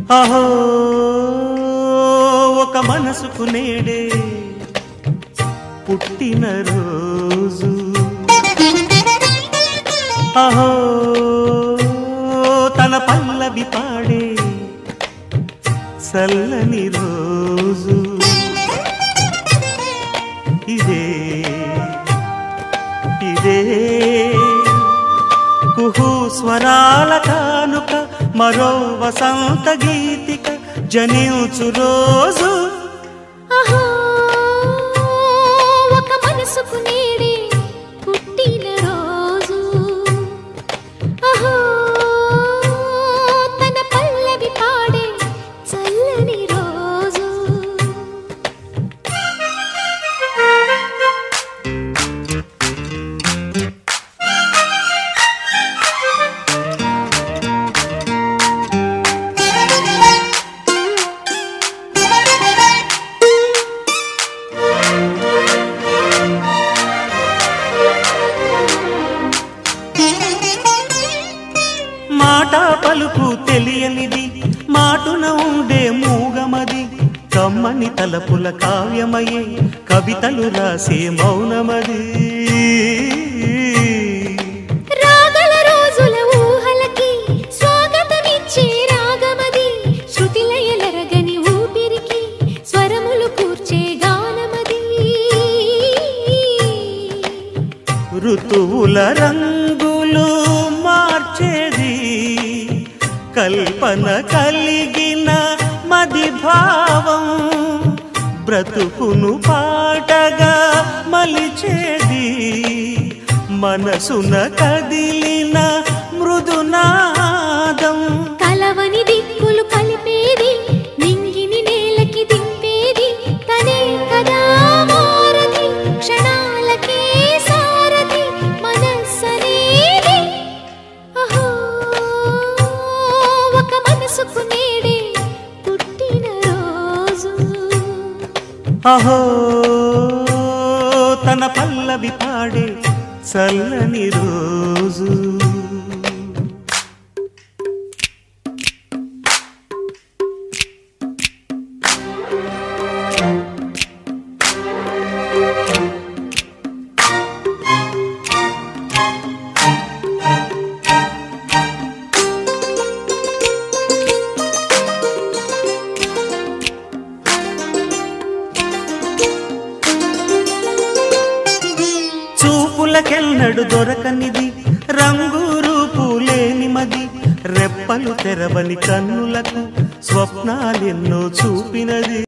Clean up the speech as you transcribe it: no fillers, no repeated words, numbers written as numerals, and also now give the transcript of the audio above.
అహో ఒక మనసుకు నేడే పుట్టిన రోజు అహో తన పల్లవి పాడే చల్లని రోజు ఇదే ఇదే కుహు స్వరాల కానుక మరో వసంత గీతిక జనించు రోజు అహో ఒక మనసుకు నేడే పుట్టిన రోజు అహో తన పల్లవి పాడే చల్లని రోజు మాట పలుకు తెలియనిది మాటున ఉండే మూగమది కమ్మని తలపుల కావ్యమయే కవితలు రాసే మౌనమది రాగల రోజుల ఊహలకి స్వాగతమిచ్చే రాగమది శృతిలయలరగని ఊపిరికి స్వరములు కూర్చే గానమది ఋతువుల రంగులు మార్చేది కల్పన కలిగిన మది భావం బ్రతుకును పాటగా మలిచేది మనసున కదిలిన మృదునాదం కలవని దిక్కులు కలిపేది నింగిని నేలకి దింపేది తనే కదా మారది క్షణాలకే సారది మనస్సనేది అహో ఒక మనసుకు నేడే పుట్టిన రోజు అహో తన పల్లవి పాడే చల్లని రోజు చూపులకెన్నడు దొరకనిది రంగు రూపు లేని మది రెప్పలు తెరవని కన్నులకు స్వప్నాలెన్నో చూపినది